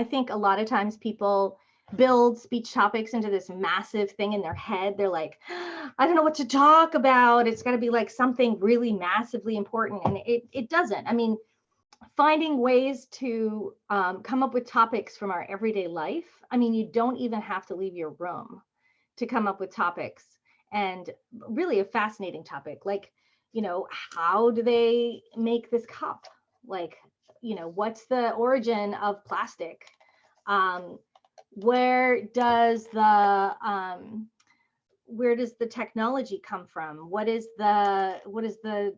I think a lot of times people build speech topics into this massive thing in their head. They're like, I don't know what to talk about. It's got to be like something really massively important. And it doesn't. I mean, finding ways to come up with topics from our everyday life. I mean, you don't even have to leave your room to come up with topics. And really a fascinating topic, like, how do they make this cup? Like, what's the origin of plastic? Um, where does the technology come from? What is the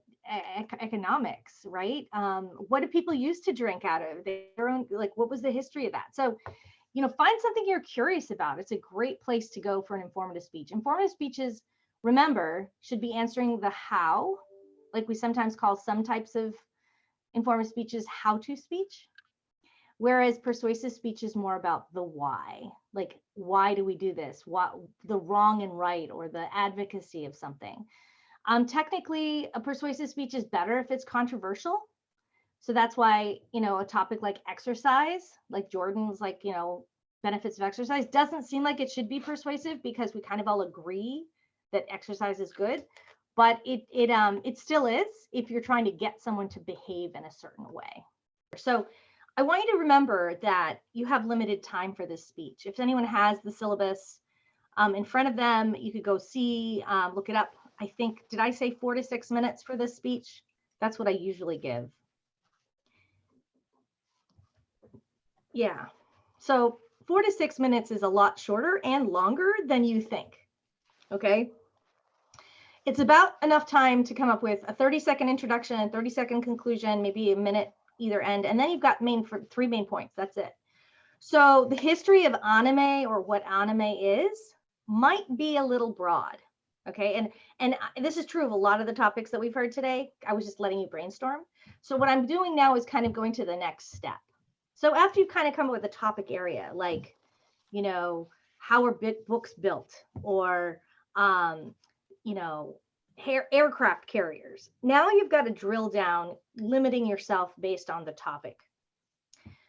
economics, right? What do people used to drink out of their own? Like, what was the history of that? So, find something you're curious about. It's a great place to go for an informative speech. Informative speeches, remember, should be answering the how, like we sometimes call some types of informative speeches how-to speech. Whereas persuasive speech is more about the why, like, why do we do this? What the wrong and right, or the advocacy of something. Technically, a persuasive speech is better if it's controversial. So that's why, a topic like exercise, like Jordan's, like, benefits of exercise, doesn't seem like it should be persuasive because we kind of all agree that exercise is good. But it still is if you're trying to get someone to behave in a certain way. So I want you to remember that you have limited time for this speech. If anyone has the syllabus in front of them, you could go see, look it up. I think, did I say 4 to 6 minutes for this speech? That's what I usually give. Yeah. So 4 to 6 minutes is a lot shorter and longer than you think. Okay. It's about enough time to come up with a 30-second introduction, a 30-second conclusion, maybe a minute either end. And then you've got three main points. That's it. So the history of anime, or what anime is, might be a little broad. Okay. And this is true of a lot of the topics that we've heard today. I was just letting you brainstorm. So what I'm doing now is kind of going to the next step. So after you kind of come up with a topic area, like, how are books built, or, aircraft carriers. Now you've got to drill down, limiting yourself based on the topic.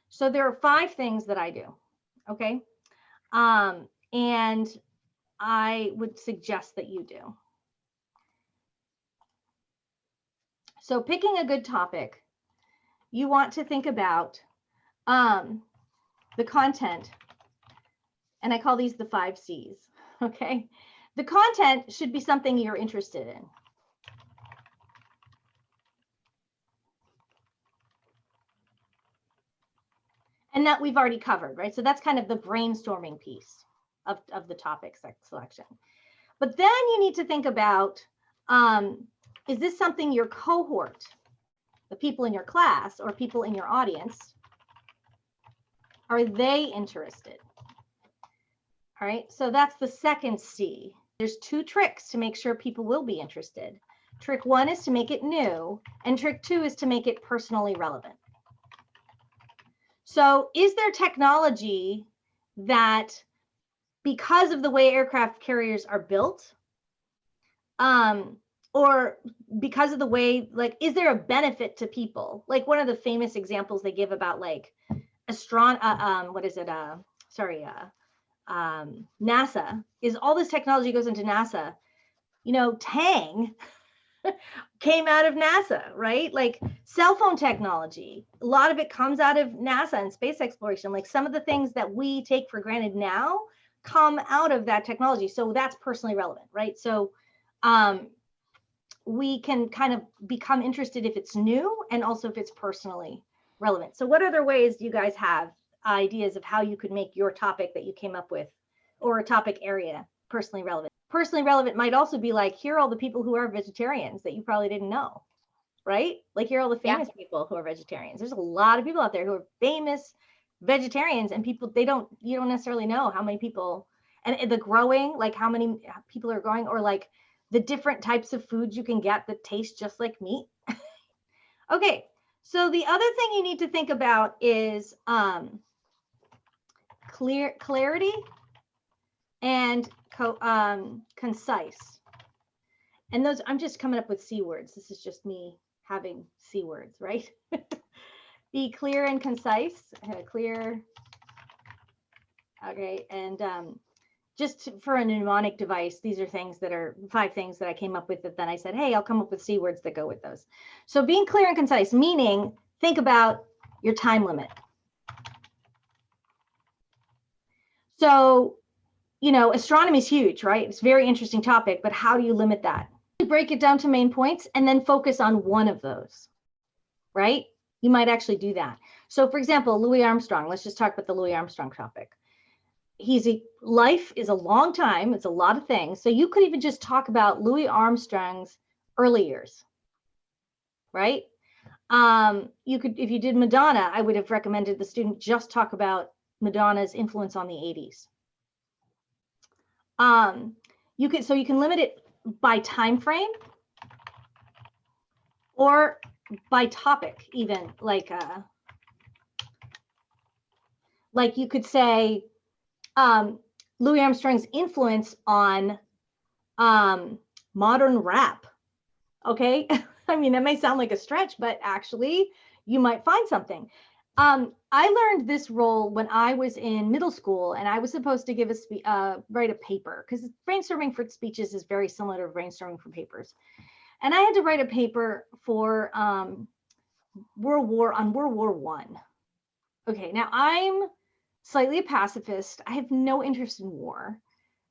So there are 5 things that I do. Okay. And I would suggest that you do. So picking a good topic, you want to think about the content, and I call these the 5 C's. Okay. The content should be something you're interested in. And that we've already covered, right? So that's kind of the brainstorming piece of the topic selection. But then you need to think about, is this something your cohort, the people in your class or people in your audience, are they interested? All right, so that's the second C. There's 2 tricks to make sure people will be interested. Trick 1 is to make it new, and trick 2 is to make it personally relevant. So is there technology that, because of the way aircraft carriers are built, or because of the way, like, is there a benefit to people? Like, one of the famous examples they give about, like, NASA, is all this technology goes into NASA. Tang came out of NASA, right? Like, cell phone technology, a lot of it comes out of NASA and space exploration. Like, some of the things that we take for granted now come out of that technology. So that's personally relevant, right? So we can kind of become interested if it's new, and also if it's personally relevant. So what other ways do you guys have ideas of how you could make your topic that you came up with, or a topic area, personally relevant? Personally relevant might also be like, here are all the people who are vegetarians that you probably didn't know, right? Like, here are all the famous people who are vegetarians. There's a lot of people out there who are famous vegetarians, and you don't necessarily know how many people, and the growing, like how many people are growing, or like the different types of foods you can get that taste just like meat. Okay, so the other thing you need to think about is clarity and concise. And those, I'm just coming up with C words. This is just me having C words, right? Be clear and concise. Clear Okay, and just for a mnemonic device, these are things that are 5 things that I came up with that then I said, hey, I'll come up with C words that go with those. So being clear and concise, meaning think about your time limit. So, you know, astronomy is huge, right? It's a very interesting topic, but how do you limit that? Break it down to main points and then focus on one of those, right? You might actually do that. So for example, Louis Armstrong, let's just talk about the Louis Armstrong topic. Life is a long time. It's a lot of things. So you could even just talk about Louis Armstrong's early years, right? You could, if you did Madonna, I would have recommended the student just talk about Madonna's influence on the 80s. You can limit it by time frame or by topic, even like you could say Louis Armstrong's influence on modern rap. Okay, I mean, that may sound like a stretch, but actually you might find something. I learned this role when I was in middle school, and I was supposed to give write a paper, because brainstorming for speeches is very similar to brainstorming for papers. And I had to write a paper for World War I. Okay, now I'm slightly a pacifist. I have no interest in war.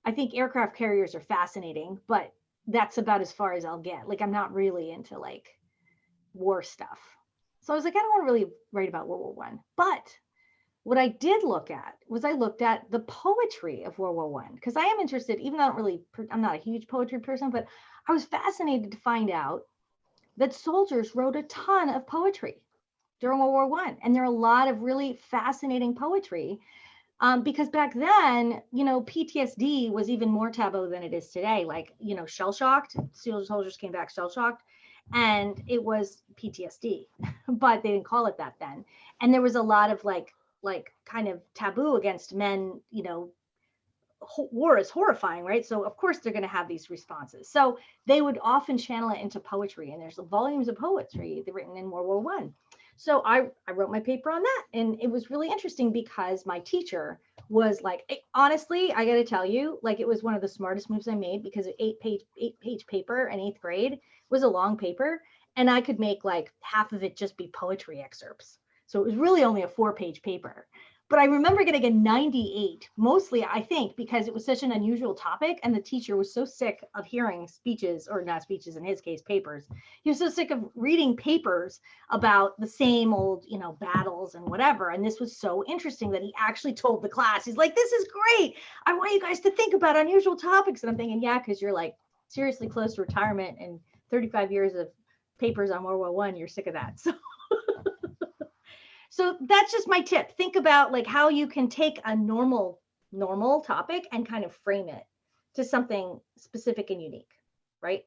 I think aircraft carriers are fascinating, but that's about as far as I'll get. Like, I'm not really into like war stuff. So I was like, I don't want to really write about World War I. But what I did look at was I looked at the poetry of World War I, because I am interested, even though I'm not a huge poetry person, but I was fascinated to find out that soldiers wrote a ton of poetry during World War I. And there are a lot of really fascinating poetry because back then, you know, PTSD was even more taboo than it is today. Like, you know, shell-shocked, soldiers came back shell-shocked, and it was PTSD, but they didn't call it that then. And there was a lot of like kind of taboo against men, you know, war is horrifying, right? So of course they're going to have these responses. So they would often channel it into poetry, and there's volumes of poetry written in World War I. So I wrote my paper on that, and it was really interesting because my teacher was like, honestly, I got to tell you, like, it was one of the smartest moves I made, because an 8-page paper in 8th grade was a long paper, and I could make like half of it just be poetry excerpts. So it was really only a 4-page paper. But I remember getting a 98, mostly, I think, because it was such an unusual topic, and the teacher was so sick of hearing speeches, or not speeches, in his case, papers. He was so sick of reading papers about the same old, you know, battles and whatever. And this was so interesting that he actually told the class, he's like, this is great. I want you guys to think about unusual topics. And I'm thinking, yeah, because you're like seriously close to retirement and 35 years of papers on World War I, you're sick of that. So that's just my tip. Think about like how you can take a normal topic and kind of frame it to something specific and unique, right?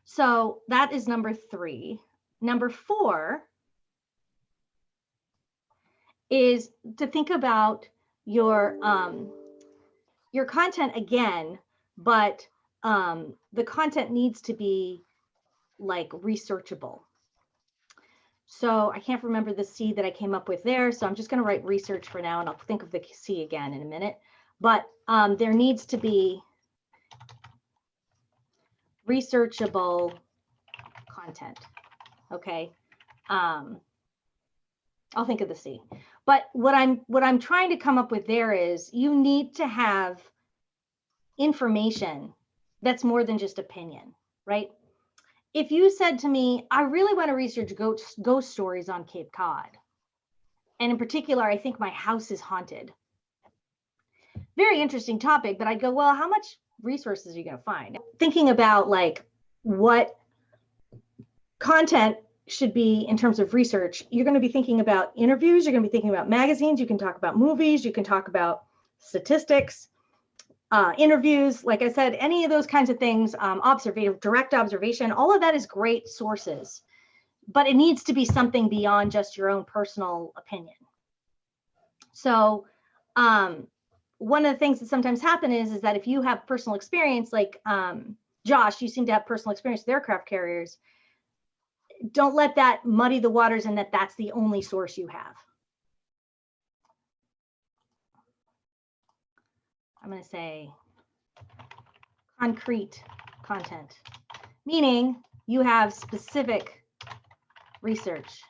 So that is number 3. Number 4 is to think about your content again, but the content needs to be like researchable. So I can't remember the C that I came up with there. So I'm just going to write research for now, and I'll think of the C again in a minute. But there needs to be researchable content. Okay. I'll think of the C. But what I'm trying to come up with there is you need to have information that's more than just opinion, right? If you said to me, I really want to research ghost stories on Cape Cod, and in particular, I think my house is haunted. Very interesting topic, but I'd go, well, how much resources are you going to find? Thinking about like what content should be in terms of research, you're going to be thinking about interviews, you're going to be thinking about magazines, you can talk about movies, you can talk about statistics, interviews, like I said, any of those kinds of things, direct observation, all of that is great sources, but it needs to be something beyond just your own personal opinion. So one of the things that sometimes happen is that if you have personal experience, like Josh, you seem to have personal experience with aircraft carriers, don't let that muddy the waters and that's the only source you have. I'm going to say concrete content, meaning you have specific research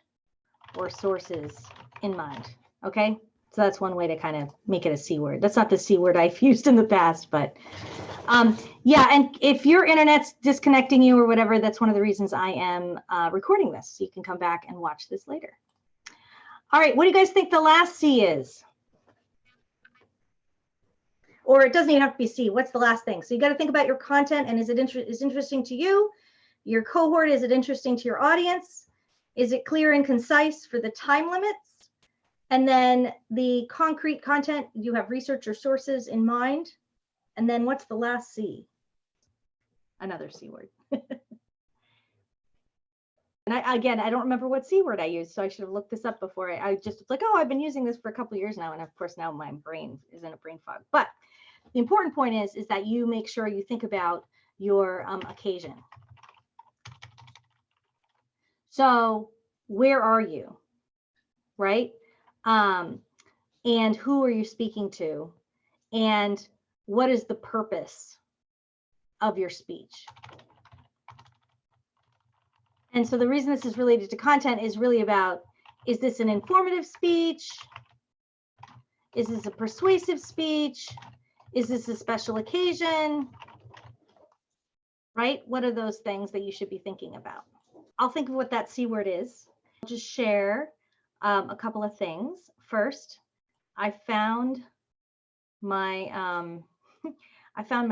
or sources in mind. Okay, so that's one way to kind of make it a C word. That's not the C word I've used in the past, but yeah, and if your internet's disconnecting you or whatever, that's one of the reasons I am recording this. So you can come back and watch this later. All right, what do you guys think the last C is? Or it doesn't even have to be C. What's the last thing? So you got to think about your content, and is it interesting to you? Your cohort, is it interesting to your audience? Is it clear and concise for the time limits? And then the concrete content, you have research or sources in mind. And then what's the last C? Another C word. And I don't remember what C word I used, so I should have looked this up before. I just was like, oh, I've been using this for a couple of years now. And of course, now my brain is in a brain fog. But the important point is that you make sure you think about your occasion. So where are you, right? And who are you speaking to? And what is the purpose of your speech? And so the reason this is related to content is really about, is this an informative speech? Is this a persuasive speech? Is this a special occasion? Right? What are those things that you should be thinking about? I'll think of what that C word is. I'll just share a couple of things. First, I found my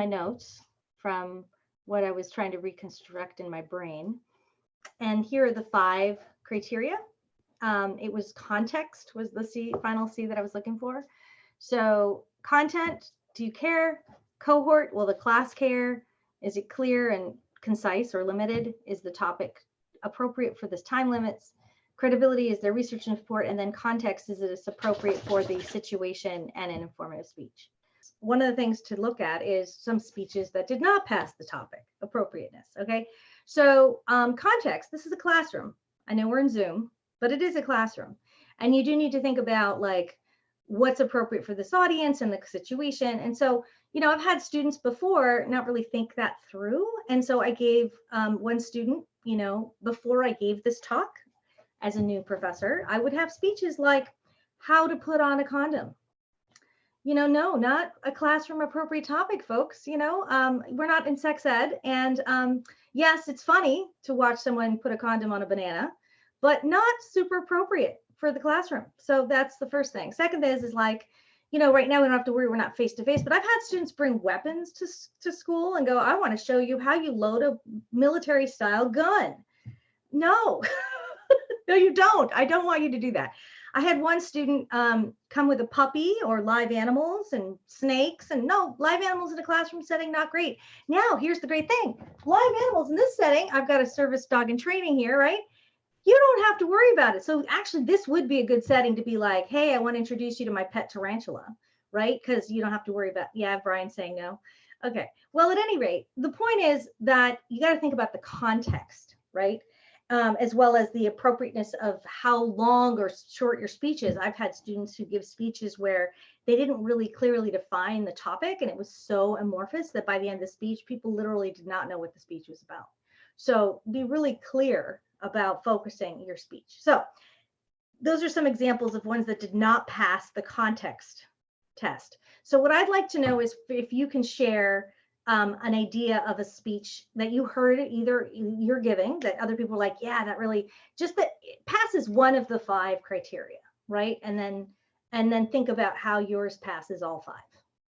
notes from what I was trying to reconstruct in my brain. And here are the 5 criteria. It was context was the final C that I was looking for. So content, do you care? Cohort, will the class care? Is it clear and concise or limited? Is the topic appropriate for this time limits? Credibility, is there research and support? And then context, is it appropriate for the situation and an informative speech? One of the things to look at is some speeches that did not pass the topic, appropriateness, okay? So context, this is a classroom. I know we're in Zoom, but it is a classroom. And you do need to think about like what's appropriate for this audience and the situation. And so, you know, I've had students before not really think that through. And so I gave one student, you know, before I gave this talk as a new professor, I would have speeches like how to put on a condom. You know, no, not a classroom appropriate topic, folks. You know, we're not in sex ed. And yes, it's funny to watch someone put a condom on a banana, but not super appropriate for the classroom. So that's the first thing. Second is like, you know, right now we don't have to worry, we're not face to face, but I've had students bring weapons to school and go, I want to show you how you load a military style gun. No, no, you don't. I don't want you to do that. I had one student come with a puppy or live animals and snakes, and no, live animals in a classroom setting, not great. Now, here's the great thing. Live animals in this setting, I've got a service dog in training here, right? You don't have to worry about it. So actually, this would be a good setting to be like, hey, I want to introduce you to my pet tarantula, right? Because you don't have to worry about, yeah, Brian's saying no. Okay, well, at any rate, the point is that you got to think about the context, right? As well as the appropriateness of how long or short your speech is. I've had students who give speeches where they didn't really clearly define the topic, and it was so amorphous that by the end of the speech, people literally did not know what the speech was about. So be really clear about focusing your speech. So those are some examples of ones that did not pass the context test. So what I'd like to know is if you can share an idea of a speech that you heard either you're giving that other people are like, yeah, that really just that it passes one of the 5 criteria, right? And then think about how yours passes all 5.